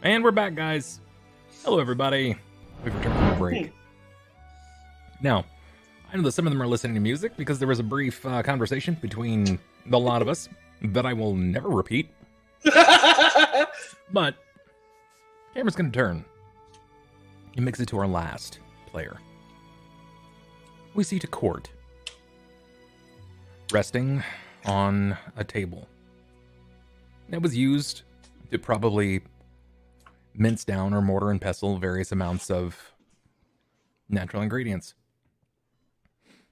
And we're back, guys. Hello, everybody. We've returned from a break. Now, I know that some of them are listening to music because there was a brief conversation between the lot of us that I will never repeat. But, camera's going to turn. It makes it to our last player. We see to Cort resting on a table that was used to probably mince down or mortar and pestle various amounts of natural ingredients.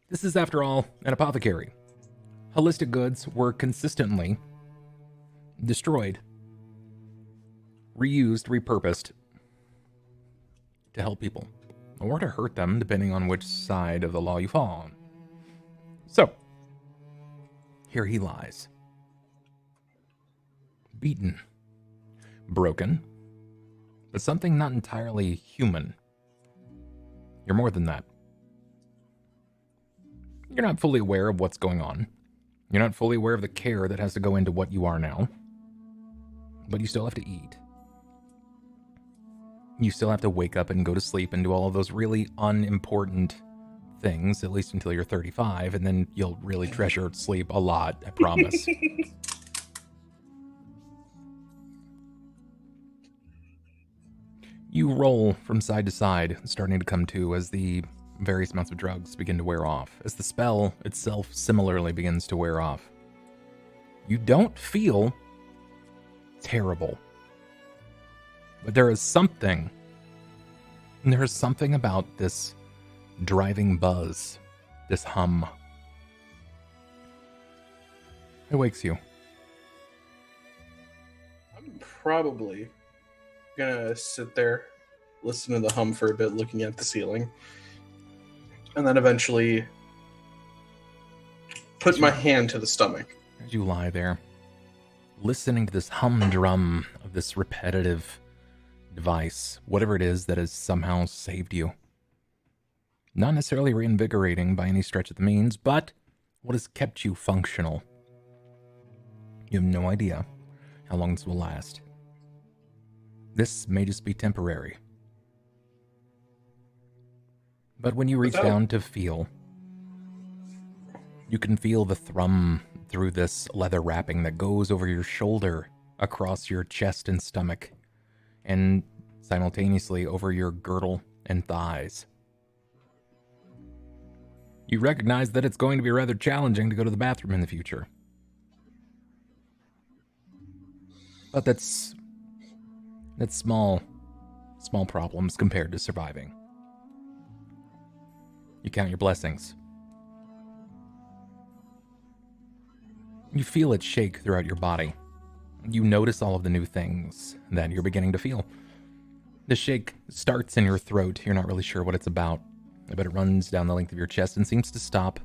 This is, after all, an apothecary. Holistic goods were consistently destroyed, reused, repurposed to help people, or to hurt them, depending on which side of the law you fall on. So, here he lies. Beaten. Broken. But something not entirely human. You're more than that. You're not fully aware of what's going on. You're not fully aware of the care that has to go into what you are now. But you still have to eat. You still have to wake up and go to sleep and do all of those really unimportant things, at least until you're 35, and then you'll really treasure sleep a lot, I promise. You roll from side to side, starting to come to as the various amounts of drugs begin to wear off, as the spell itself similarly begins to wear off. You don't feel terrible. But there is something about this driving buzz, this hum. It wakes you. I'm probably gonna sit there, listen to the hum for a bit, looking at the ceiling, and then eventually put my hand to the stomach. As you lie there, listening to this humdrum of this repetitive device, whatever it is that has somehow saved you. Not necessarily reinvigorating by any stretch of the means, but what has kept you functional. You have no idea how long this will last. This may just be temporary. But when you reach down to feel, you can feel the thrum through this leather wrapping that goes over your shoulder, across your chest and stomach, and simultaneously over your girdle and thighs. You recognize that it's going to be rather challenging to go to the bathroom in the future. But that's small problems compared to surviving. You count your blessings. You feel it shake throughout your body. You notice all of the new things that you're beginning to feel. The shake starts in your throat. You're not really sure what it's about, but it runs down the length of your chest and seems to stop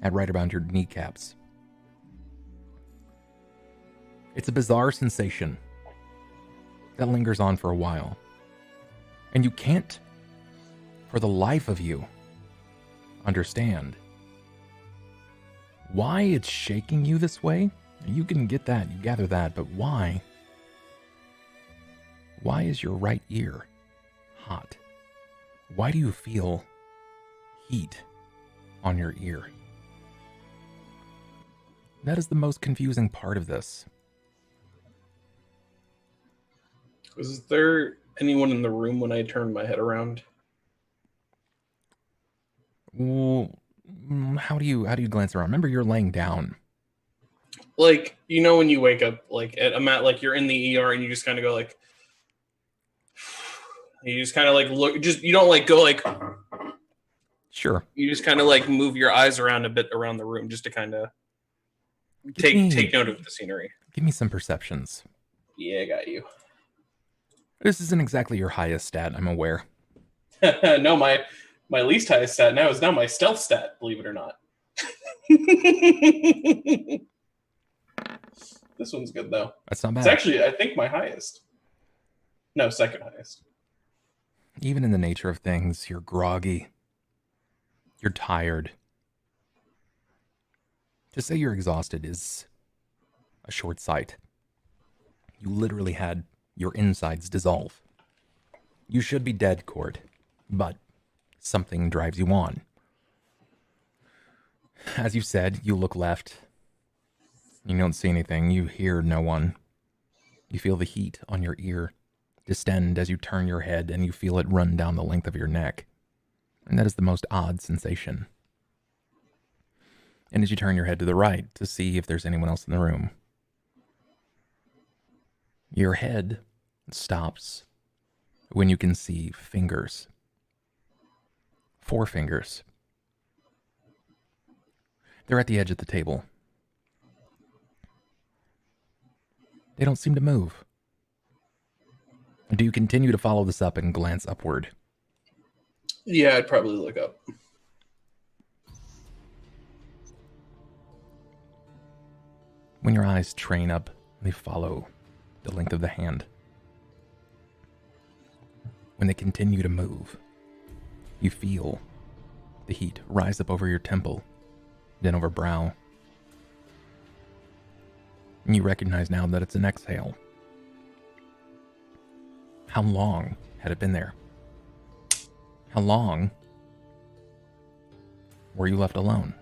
at right around your kneecaps. It's a bizarre sensation that lingers on for a while. And you can't, for the life of you, understand why it's shaking you this way. You can get that, you gather that, but why? Why is your right ear hot? Why do you feel heat on your ear? That is the most confusing part of this. Was there anyone in the room when I turned my head around? Well, how do you glance around? Remember, you're laying down. Like, you know, when you wake up, like at a mat, like you're in the ER and you just kind of go like, you just kind of like look, just, you don't like go like, sure. You just kind of like move your eyes around a bit around the room just to kind of take note of the scenery. Give me some perceptions. Yeah, I got you. This isn't exactly your highest stat, I'm aware. No, my least highest stat now is my stealth stat, believe it or not. This one's good, though. That's not bad. It's actually, I think, my highest. No, second highest. Even in the nature of things, you're groggy. You're tired. To say you're exhausted is a short sight. You literally had your insides dissolve. You should be dead, Cort, but something drives you on. As you said, you look left. You don't see anything. You hear no one. You feel the heat on your ear distend as you turn your head, and you feel it run down the length of your neck. And that is the most odd sensation. And as you turn your head to the right to see if there's anyone else in the room, your head stops when you can see fingers. 4 fingers. They're at the edge of the table. They don't seem to move. Do you continue to follow this up and glance upward? Yeah, I'd probably look up. When your eyes train up, they follow the length of the hand. When they continue to move, you feel the heat rise up over your temple, then over brow. And you recognize now that it's an exhale. How long had it been there? How long were you left alone?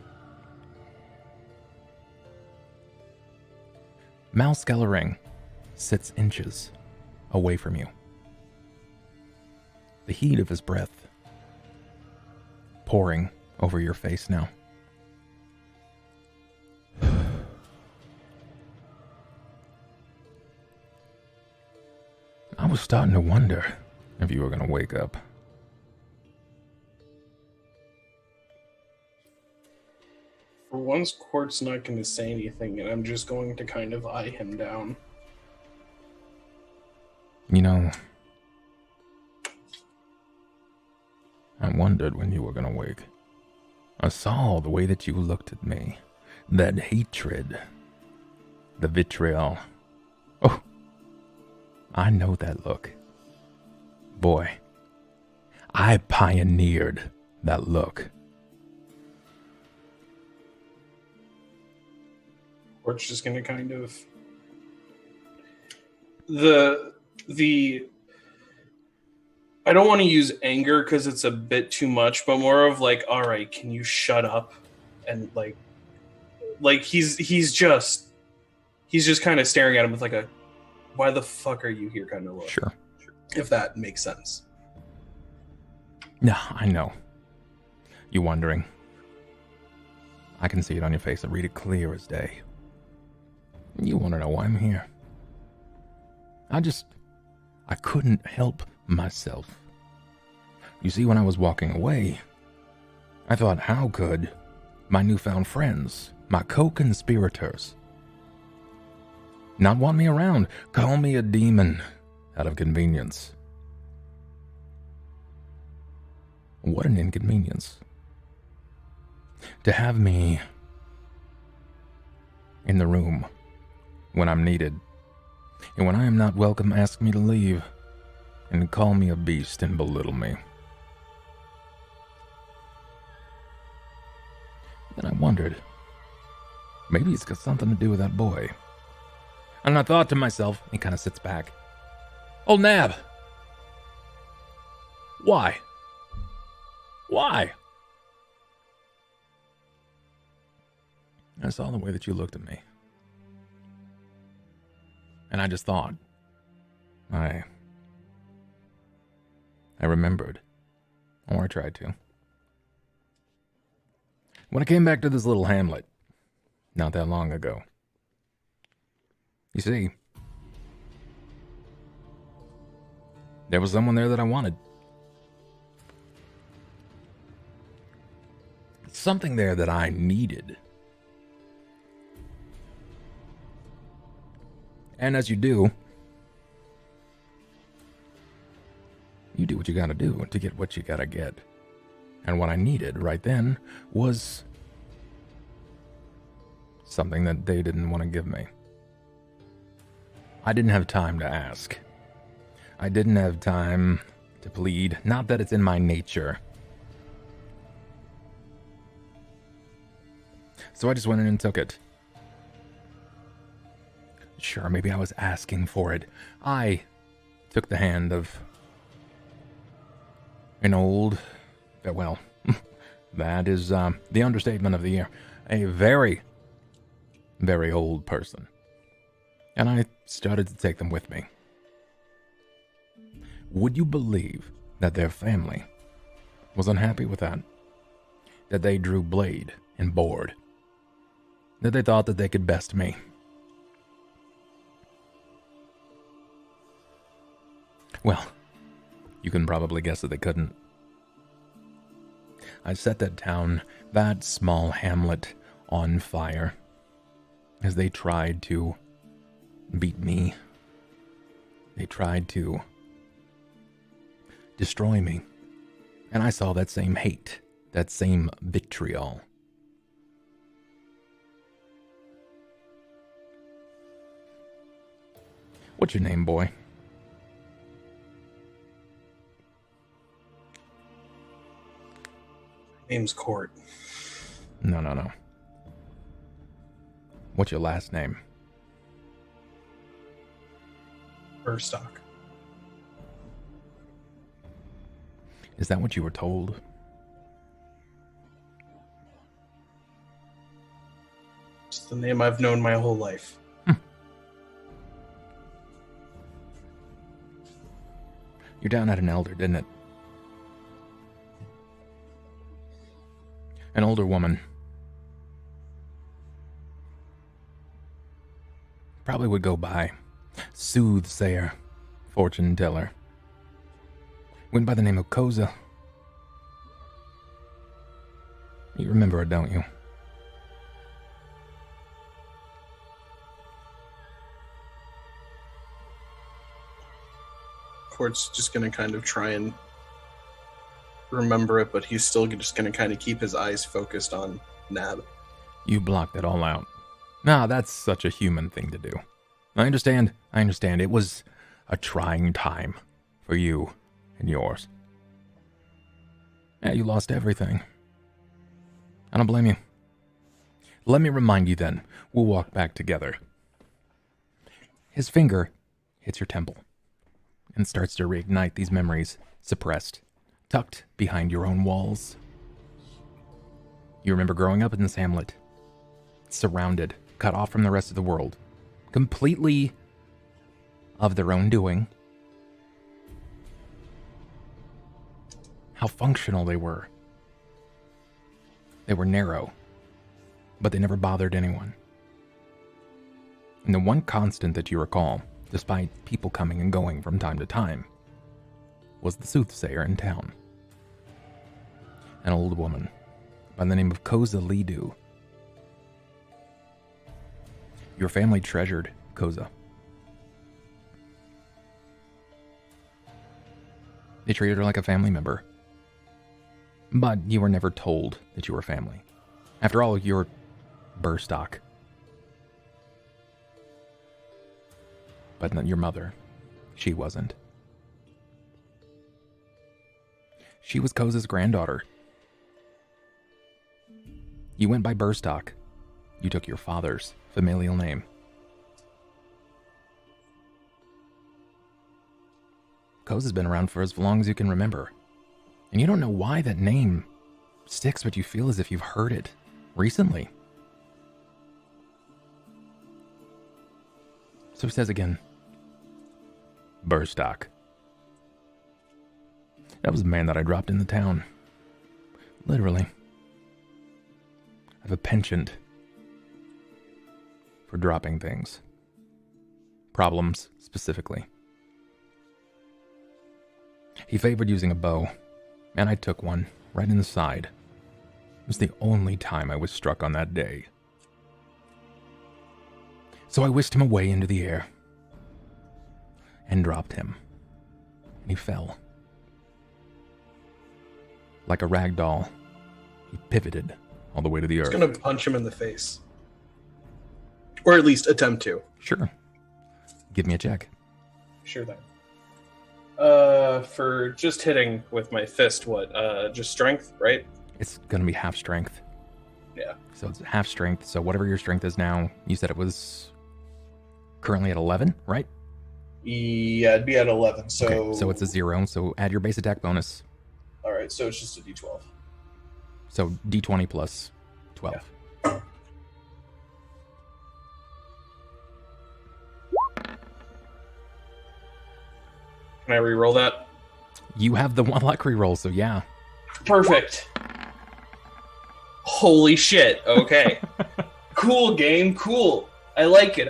Mal Skellering sits inches away from you. The heat of his breath pouring over your face now. I was starting to wonder if you were going to wake up. For once, Cort's not going to say anything, and I'm just going to kind of eye him down. You know, I wondered when you were going to wake. I saw the way that you looked at me. That hatred. The vitriol. Oh, I know that look. Boy, I pioneered that look. Cort's just going to kind of... The I don't want to use anger because it's a bit too much, but more of like, all right, can you shut up? And like he's just kind of staring at him with like a, why the fuck are you here kind of look. Sure. If that makes sense. No, I know. You wondering. I can see it on your face. I read it clear as day. You want to know why I'm here. I couldn't help myself. You see, when I was walking away, I thought, how could my newfound friends, my co-conspirators, not want me around, call me a demon out of convenience? What an inconvenience. To have me in the room when I'm needed, and when I am not welcome, ask me to leave, and call me a beast and belittle me. Then I wondered, maybe it's got something to do with that boy. And I thought to myself, he kind of sits back, "Oh, Nab, why? Why?" I saw the way that you looked at me. And I just thought, I remembered, or I tried to. When I came back to this little hamlet, not that long ago, you see, there was someone there that I wanted. Something there that I needed. And as you do what you gotta do to get what you gotta get. And what I needed right then was something that they didn't want to give me. I didn't have time to ask. I didn't have time to plead. Not that it's in my nature. So I just went in and took it. Sure, maybe I was asking for it. I took the hand of an old, well, that is the understatement of the year, a very, very old person. And I started to take them with me. Would you believe that their family was unhappy with that? That they drew blade and bored? That they thought that they could best me? Well, you can probably guess that they couldn't. I set that town, that small hamlet, on fire as they tried to beat me. They tried to destroy me. And I saw that same hate, that same vitriol. What's your name, boy? Name's Cort. No. What's your last name? Burstock. Is that what you were told? It's the name I've known my whole life. Your dad had an elder, didn't it? An older woman. Probably would go by soothsayer, fortune teller. Went by the name of Koza. You remember it, don't you? Cort's just going to kind of try and remember it, but he's still just going to kind of keep his eyes focused on Nab. You blocked it all out. Nah, that's such a human thing to do. I understand. It was a trying time for you and yours. Yeah, you lost everything. I don't blame you. Let me remind you then, we'll walk back together. His finger hits your temple and starts to reignite these memories, suppressed, tucked behind your own walls. You remember growing up in this hamlet, surrounded, cut off from the rest of the world, completely of their own doing. How functional they were. They were narrow, but they never bothered anyone. And the one constant that you recall, despite people coming and going from time to time, was the soothsayer in town. An old woman by the name of Koza Lidu. Your family treasured Koza. They treated her like a family member. But you were never told that you were family. After all, you're Burstock. But not your mother. She wasn't. She was Koza's granddaughter. You went by Burstock. You took your father's familial name. Koza's been around for as long as you can remember. And you don't know why that name sticks, but you feel as if you've heard it recently. So he says again, Burstock. That was the man that I dropped in the town. Literally. I have a penchant for dropping things. Problems, specifically. He favored using a bow, and I took one right in the side. It was the only time I was struck on that day. So I whisked him away into the air and dropped him, and he fell. Like a rag doll, he pivoted all the way to the earth. He's going to punch him in the face. Or at least attempt to. Sure. Give me a check. Sure thing. For just hitting with my fist, what? Just strength, right? It's going to be half strength. Yeah. So it's half strength. So whatever your strength is now, you said it was currently at 11, right? Yeah, it'd be at 11. So Okay, so it's a 0. So add your base attack bonus. All right, so it's just a d12. So d20 plus 12. Yeah. Can I re-roll that? You have the 1 luck reroll, so yeah. Perfect. Holy shit. Okay. Cool game. Cool. I like it.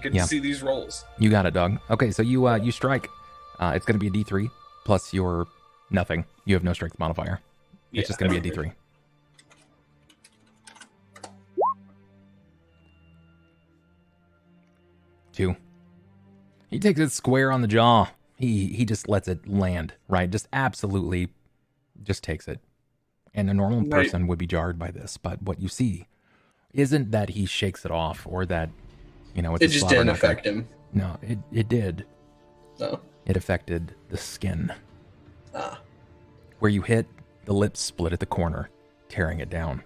Good Yeah. to see these rolls. You got it, dog. Okay, so you strike. It's going to be a d3 plus your nothing. You have no strength modifier. It's just going to be a d3. Two. He takes it square on the jaw. He just lets it land, right? Just absolutely just takes it. And a normal person would be jarred by this, but what you see isn't that he shakes it off or that, it's it just didn't affect him. No, it did. No. It affected the skin. Ah. Where you hit, the lips split at the corner, tearing it down,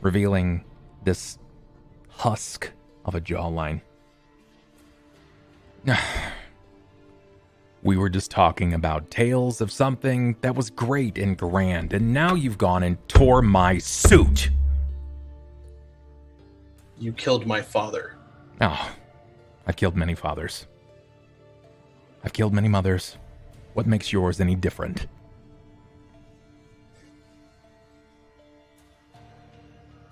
revealing this husk of a jawline. We were just talking about tales of something that was great and grand, and now you've gone and tore my suit. You killed my father. Oh, I've killed many fathers. I've killed many mothers. What makes yours any different?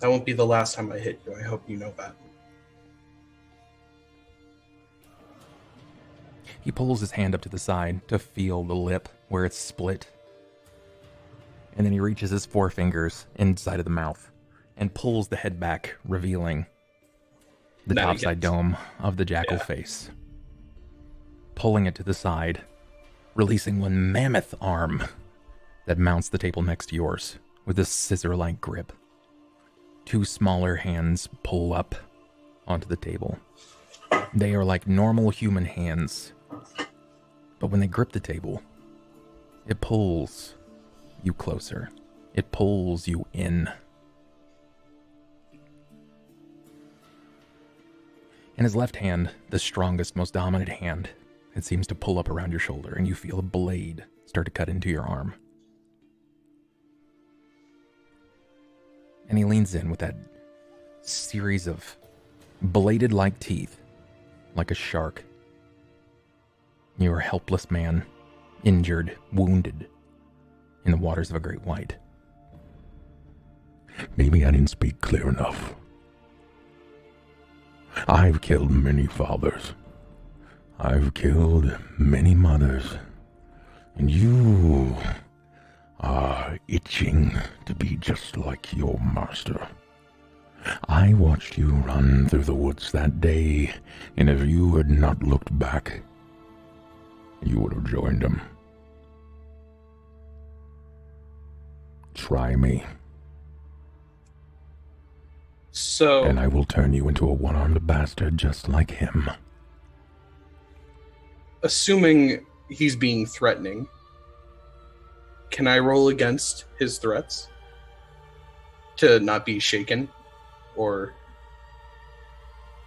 That won't be the last time I hit you. I hope you know that. He pulls his hand up to the side to feel the lip where it's split. And then he reaches his forefingers inside of the mouth and pulls the head back, revealing the topside dome of the jackal face. Pulling it to the side, releasing one mammoth arm that mounts the table next to yours with a scissor-like grip. 2 smaller hands pull up onto the table. They are like normal human hands, but when they grip the table, it pulls you closer. It pulls you in. In his left hand, the strongest, most dominant hand, it seems to pull up around your shoulder, and you feel a blade start to cut into your arm. And he leans in with that series of bladed-like teeth, like a shark. You are a helpless man, injured, wounded, in the waters of a great white. Maybe I didn't speak clear enough. I've killed many fathers. I've killed many mothers. And you are itching to be just like your master. I watched you run through the woods that day, and if you had not looked back, you would have joined him. Try me. So, And I will turn you into a one-armed bastard just like him. assuming he's being threatening, can I roll against his threats to not be shaken? Or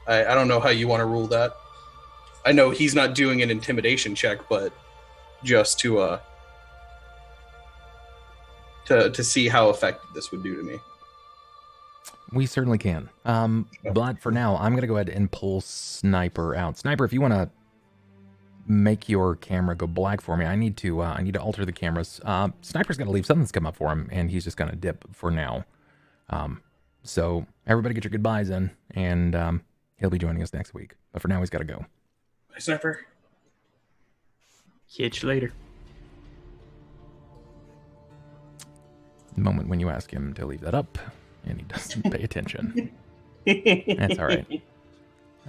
I don't know how you want to rule that. I know he's not doing an intimidation check, but just to see how effective this would do to me. We certainly can. But for now, I'm going to go ahead and pull Sniper out. Sniper, if you want to make your camera go black for me, I need to alter the cameras. Sniper's got to leave. Something's come up for him, and he's just going to dip for now. So everybody get your goodbyes in, and he'll be joining us next week. But for now, he's got to go. Bye, Sniper. Catch you later. The moment when you ask him to leave that up, and he doesn't pay attention. That's all right.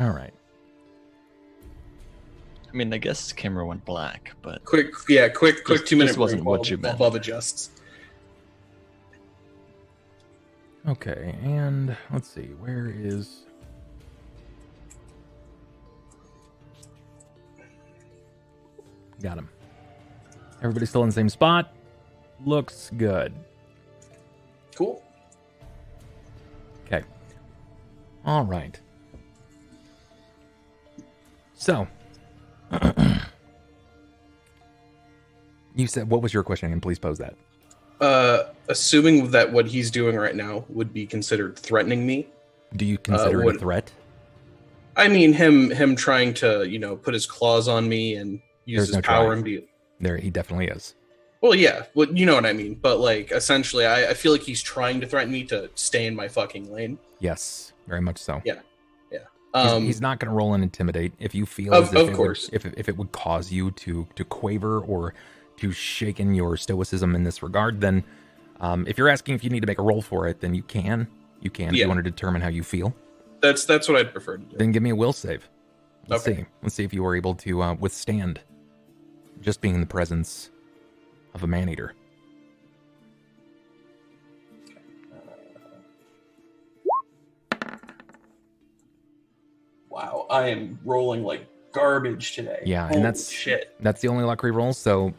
All right. I mean, I guess his camera went black, but Quick 2 minute just wasn't break what you meant. Above adjusts. Okay, and let's see. Where is... Got him. Everybody's still in the same spot. Looks good. Cool. Okay. All right. So, You said, what was your question? And please pose that. Assuming that what he's doing right now would be considered threatening me. Do you consider it a threat? I mean, him trying to, put his claws on me and use his power and be... There, he definitely is. Well, yeah, you know what I mean. But, like, essentially, I feel like he's trying to threaten me to stay in my fucking lane. Yes, very much so. Yeah. He's not going to roll and intimidate. If you feel of course, if it would cause you to quaver or to shake in your stoicism in this regard, then if you're asking if you need to make a roll for it, then you can. You can if you want to determine how you feel. That's what I'd prefer to do. Then give me a will save. Let's see. Let's see if you were able to withstand just being in the presence of a man-eater. Wow, I am rolling like garbage today. Yeah, Holy and that's the only luck re-roll. So,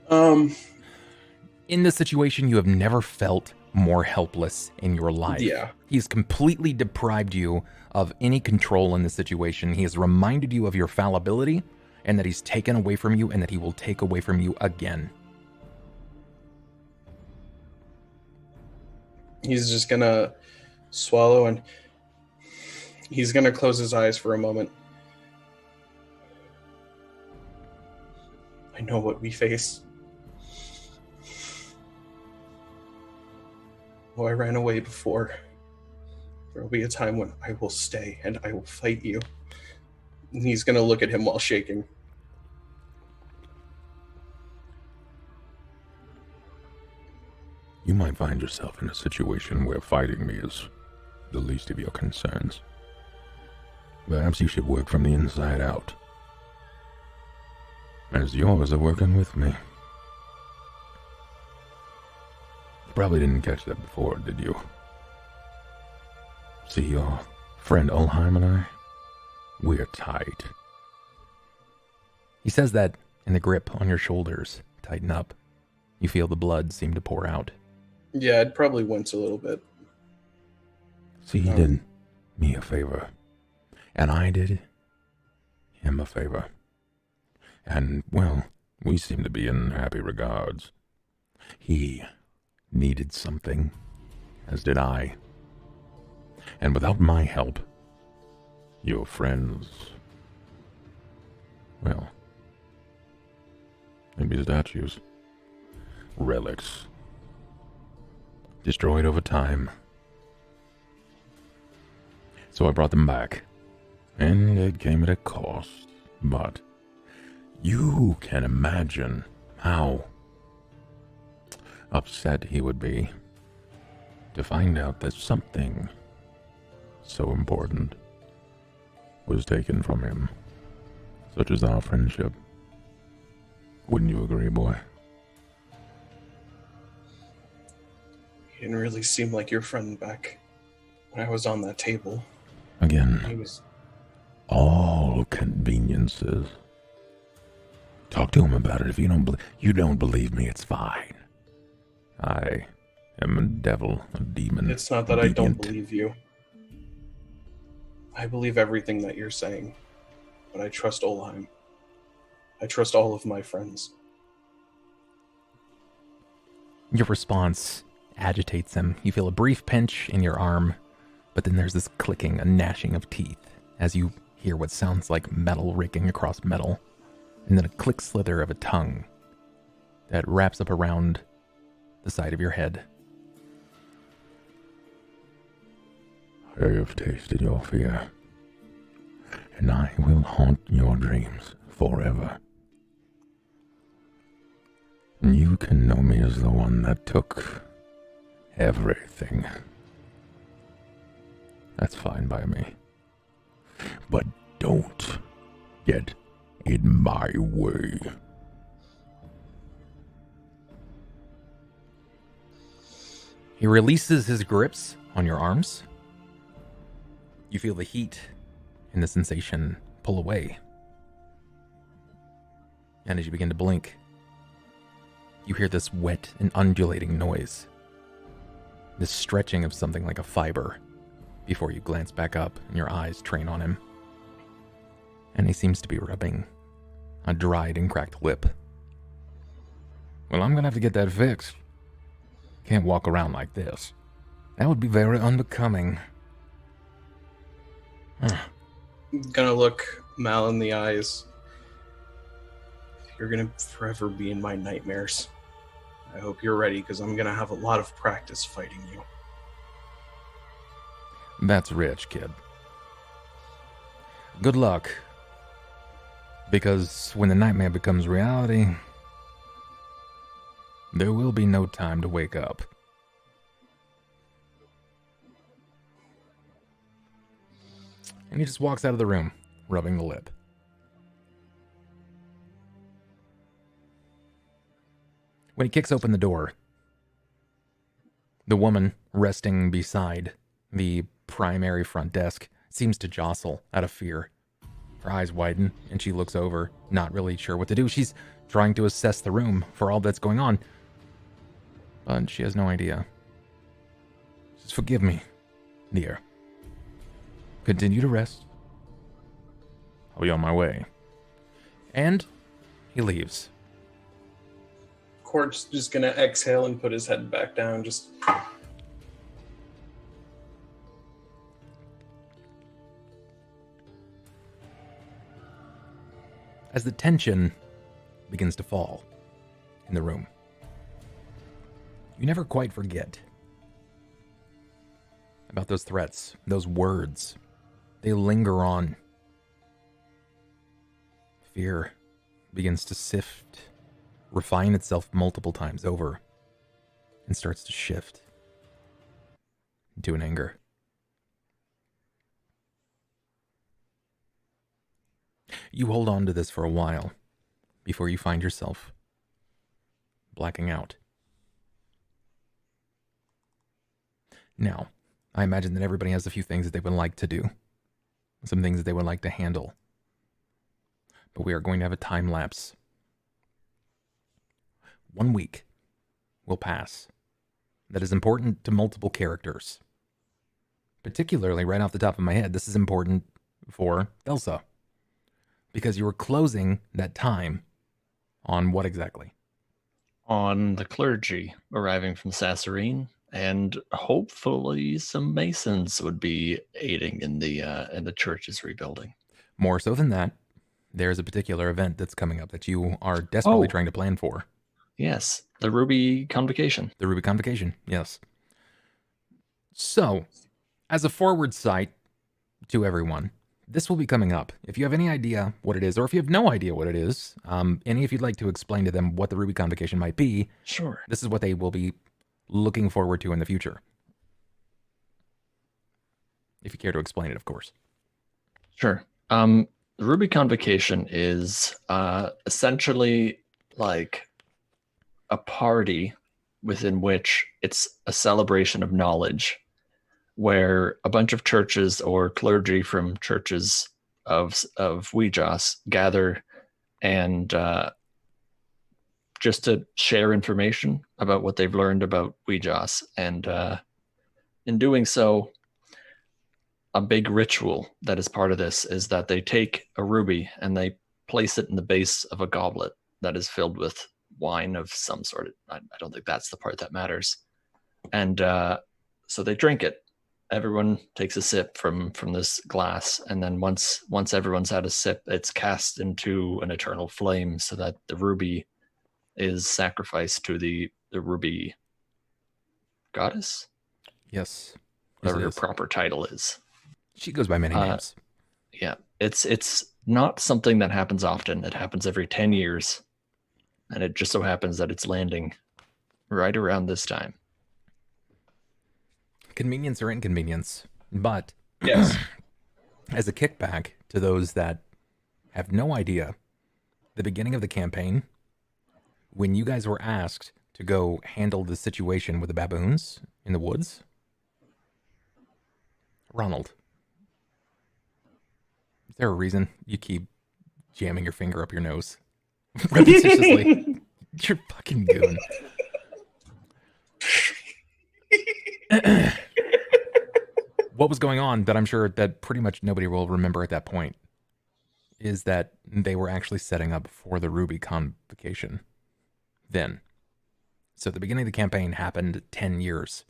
in this situation, you have never felt more helpless in your life. Yeah, he's completely deprived you of any control in this situation. He has reminded you of your fallibility, and that he's taken away from you, and that he will take away from you again. He's just gonna swallow and he's going to close his eyes for a moment. I know what we face. Oh, I ran away before. There will be a time when I will stay and I will fight you. And he's going to look at him while shaking. You might find yourself in a situation where fighting me is the least of your concerns. Perhaps you should work from the inside out, as yours are working with me. You probably didn't catch that before, did you? See, your friend Ulhime and I, we're tight. He says that, and the grip on your shoulders tighten up. You feel the blood seem to pour out. Yeah, I'd probably wince a little bit. See, he did me a favor. And I did him a favor. And, well, we seem to be in happy regards. He needed something, as did I. And without my help, your friends, well, maybe statues, relics, destroyed over time. So I brought them back. And it came at a cost, but you can imagine how upset he would be to find out that something so important was taken from him, such as our friendship. Wouldn't you agree, boy? You didn't really seem like your friend back when I was on that table. Again. He was... all conveniences. Talk to him about it. If you don't believe me, it's fine. I am a devil, a demon. It's not that I don't believe you. I believe everything that you're saying, but I trust Ulhime. I trust all of my friends. Your response agitates him. You feel a brief pinch in your arm, but then there's this clicking, a gnashing of teeth as you hear what sounds like metal raking across metal, and then a click slither of a tongue that wraps up around the side of your head. I have tasted your fear, and I will haunt your dreams forever. You can know me as the one that took everything. That's fine by me. But don't get in my way. He releases his grips on your arms. You feel the heat and the sensation pull away. And as you begin to blink, you hear this wet and undulating noise. This stretching of something like a fiber before you glance back up and your eyes train on him. And he seems to be rubbing a dried and cracked lip Well, I'm gonna have to get that fixed. Can't walk around like this. That would be very unbecoming. Huh. I'm gonna look Mal in the eyes. You're gonna forever be in my nightmares. I hope you're ready, because I'm gonna have a lot of practice fighting you. That's rich, kid. Good luck. Because when the nightmare becomes reality, there will be no time to wake up. And he just walks out of the room, rubbing the lip. When he kicks open the door, the woman resting beside the primary front desk seems to jostle out of fear. Her eyes widen, and she looks over, not really sure what to do. She's trying to assess the room for all that's going on, but she has no idea. She says, "Forgive me, dear. Continue to rest. I'll be on my way." And he leaves. Cort's just gonna exhale and put his head back down. Just as the tension begins to fall in the room, you never quite forget about those threats, those words. They linger on. Fear begins to sift, refine itself multiple times over, and starts to shift into an anger. You hold on to this for a while before you find yourself blacking out. Now, I imagine that everybody has a few things that they would like to do, some things that they would like to handle. But we are going to have a time lapse. 1 week will pass. That is important to multiple characters. Particularly, right off the top of my head, this is important for Thelsa. Because you were closing that time on what exactly? On the clergy arriving from Sasserine, and hopefully some masons would be aiding in the church's rebuilding. More so than that, there's a particular event that's coming up that you are desperately trying to plan for. Yes, the Ruby Convocation. The Ruby Convocation, yes. So, as a forward sight to everyone, this will be coming up. If you have any idea what it is, or if you have no idea what it is, any if you'd like to explain to them what the Ruby Convocation might be, sure. This is what they will be looking forward to in the future. If you care to explain it, of course. Sure. The Ruby Convocation is essentially like a party within which it's a celebration of knowledge, where a bunch of churches or clergy from churches of Weejas gather and just to share information about what they've learned about Weejas. And in doing so, a big ritual that is part of this is that they take a ruby and they place it in the base of a goblet that is filled with wine of some sort. I don't think that's the part that matters. And so they drink it. Everyone takes a sip from this glass, and then once everyone's had a sip, it's cast into an eternal flame so that the ruby is sacrificed to the ruby goddess. Yes. Whatever her proper title is. She goes by many names. Yeah. It's not something that happens often. It happens every 10 years. And it just so happens that it's landing right around this time. Convenience or inconvenience, but yes, as a kickback to those that have no idea, the beginning of the campaign, when you guys were asked to go handle the situation with the baboons in the woods, Ronald, is there a reason you keep jamming your finger up your nose repetitiously? You're fucking goon. What was going on that I'm sure that pretty much nobody will remember at that point is that they were actually setting up for the Ruby Convocation. Then, So the beginning of the campaign happened 10 years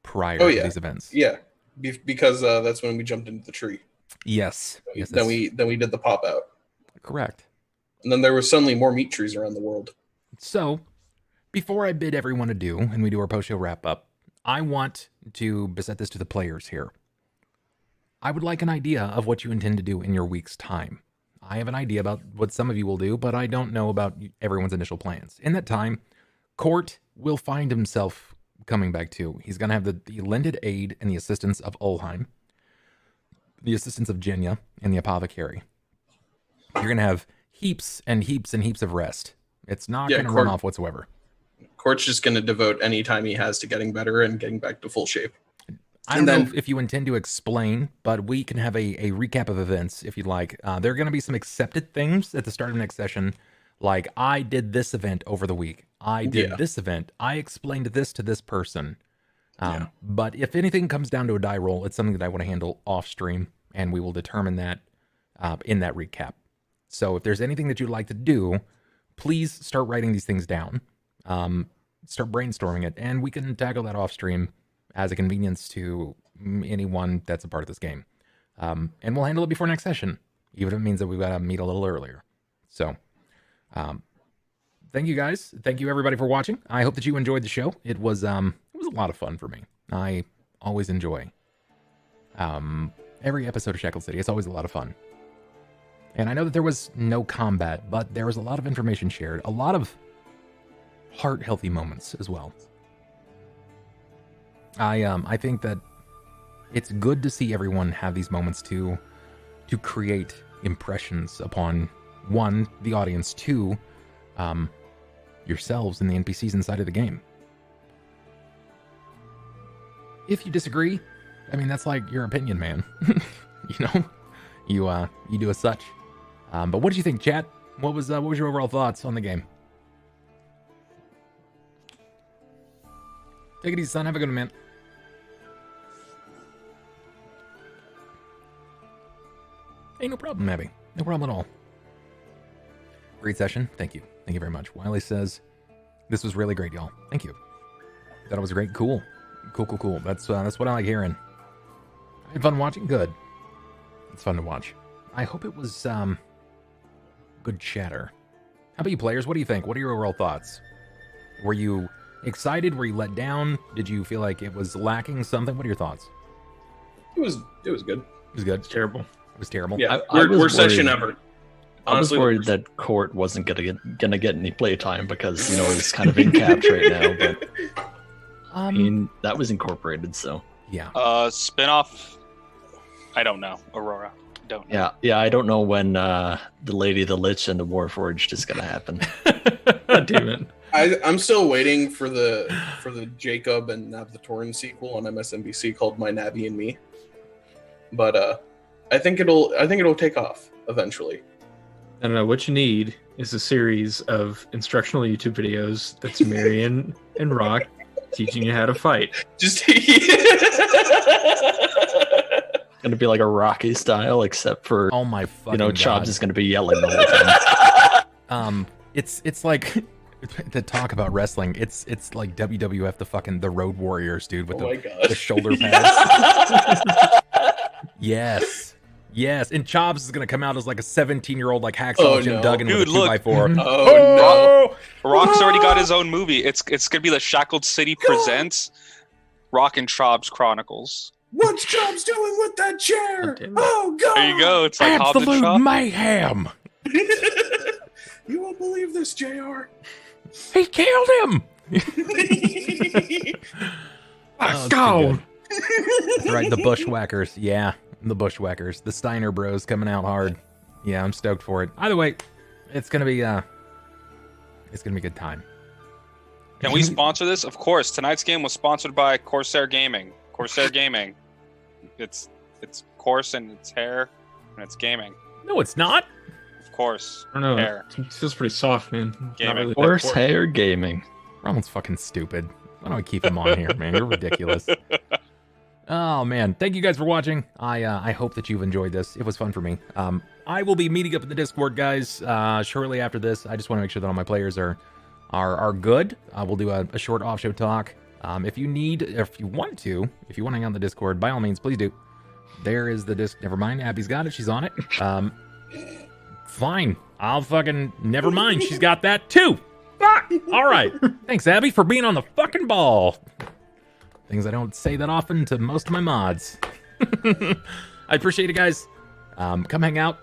prior Oh, to yeah. these events. Yeah, because that's when we jumped into the tree. Yes. Yes. Then we did the pop out, correct. and then there were suddenly more meat trees around the world. So, before I bid everyone adieu and we do our post-show wrap-up, I want to present this to the players here. I would like an idea of what you intend to do in your week's time. I have an idea about what some of you will do, but I don't know about everyone's initial plans. In that time, Cort will find himself coming back too. He's going to have the lended aid and the assistance of Ulhime, the assistance of Jenya, and the apothecary. You're going to have heaps and heaps and heaps of rest. It's not going to run off whatsoever. Cort's just going to devote any time he has to getting better and getting back to full shape. I don't know if you intend to explain, but we can have a recap of events if you'd like. There are going to be some accepted things at the start of the next session, like I did this event over the week. I did this event. I explained this to this person. But if anything comes down to a die roll, it's something that I want to handle off stream, and we will determine that in that recap. So if there's anything that you'd like to do, please start writing these things down. Start brainstorming it, and we can tackle that off stream as a convenience to anyone that's a part of this game. And we'll handle it before next session, even if it means that we've got to meet a little earlier. So, thank you guys. Thank you everybody for watching. I hope that you enjoyed the show. It was a lot of fun for me. I always enjoy every episode of Shackled City. It's always a lot of fun. And I know that there was no combat, but there was a lot of information shared, a lot of heart-healthy moments as well. I think that it's good to see everyone have these moments to create impressions upon, one, the audience, two, yourselves and the NPCs inside of the game. If you disagree, I mean, that's like your opinion, man. You do as such. But what did you think, chat? What was your overall thoughts on the game? Take it easy, son. Have a good one, man. Hey, no problem, Abby. No problem at all. Great session. Thank you. Thank you very much. Wiley says, this was really great, y'all. Thank you. Thought it was great. Cool. Cool. That's what I like hearing. I had fun watching. Good. It's fun to watch. I hope it was good chatter. How about you players? What do you think? What are your overall thoughts? Were you excited? Were you let down? Did you feel like it was lacking something? What are your thoughts? It was good. It was good. It's terrible. It was terrible. Yeah, worst session ever. I was worried that Cort wasn't gonna get any playtime because he's kind of in capped right now. But I mean, that was incorporated, so yeah. Spinoff. I don't know. Aurora. Don't know. Yeah. I don't know when the Lady, the Lich, and the Warforged is gonna happen. God damn it. I'm still waiting for the Jakob and Nav the Torrent sequel on MSNBC called My Nabby and Me. But I think it'll take off eventually. I don't know. What you need is a series of instructional YouTube videos that's Marion and Rahk teaching you how to fight. Just Gonna be like a Rocky style, except for oh my fucking Chops is gonna be yelling the whole time. It's like to talk about wrestling. It's like WWF, the Road Warriors, dude, with the shoulder pads. Yes, and Chops is gonna come out as like a 17-year-old like hacksaw Jim Duggan with a 2x4. Oh no! Rahk's already got his own movie. It's gonna be the Shackled City presents Rahk and Chops Chronicles. What's Chops doing with that chair? Oh god! There you go. It's like absolute Chop. mayhem. You won't believe this, JR. He killed him. Go! That's right, the Bushwhackers. Yeah, the Bushwhackers. The Steiner Bros coming out hard. Yeah, I'm stoked for it. Either way, it's gonna be a good time. Can we sponsor this? Of course. Tonight's game was sponsored by Corsair Gaming. Corsair Gaming. It's coarse and it's hair and it's gaming. No, it's not. Of course. I don't know. Hair. It feels pretty soft, man. Gaming. Not really Horse hair gaming. Ronald's fucking stupid. Why don't I keep him on here, man? You're ridiculous. Oh man, thank you guys for watching. I hope that you've enjoyed this. It was fun for me. I will be meeting up in the Discord, guys, shortly after this. I just want to make sure that all my players are are good. We'll do a short off-show talk. If you want to hang out on the Discord, by all means, please do. There is the disc. Never mind. Abby's got it. She's on it. Fine. I'll fucking never mind. She's got that too. Fuck. All right. Thanks, Abby, for being on the fucking ball. Things I don't say that often to most of my mods. I appreciate it, guys. Come hang out.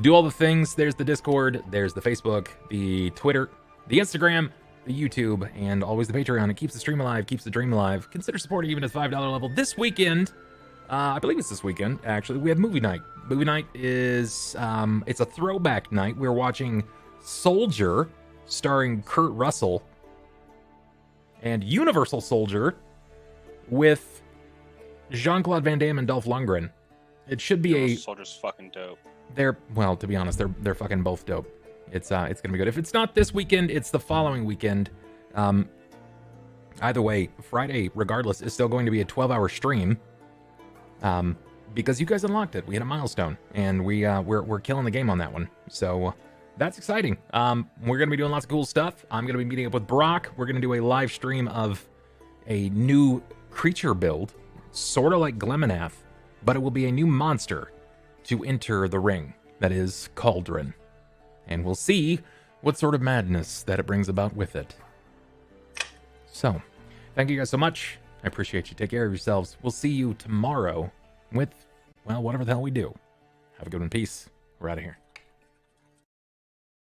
Do all the things. There's the Discord. There's the Facebook, the Twitter, the Instagram, the YouTube, and always the Patreon. It keeps the stream alive, keeps the dream alive. Consider supporting even at the $5 level. This weekend, I believe it's this weekend, actually, we have movie night. Movie night is, it's a throwback night. We're watching Soldier, starring Kurt Russell, and Universal Soldier with Jean-Claude Van Damme and Dolph Lundgren. It should be Soldier's fucking dope. Well, to be honest, they're fucking both dope. It's gonna be good. If it's not this weekend, it's the following weekend. Either way, Friday, regardless, is still going to be a 12-hour stream. Because you guys unlocked it. We hit a milestone, and we're killing the game on that one. So that's exciting. We're gonna be doing lots of cool stuff. I'm gonna be meeting up with Brock. We're gonna do a live stream of a new creature build, sort of like Gleminath, but it will be a new monster to enter the ring. That is Cauldron. And we'll see what sort of madness that it brings about with it. So, thank you guys so much. I appreciate you. Take care of yourselves. We'll see you tomorrow with, well, whatever the hell we do. Have a good one. Peace. We're out of here.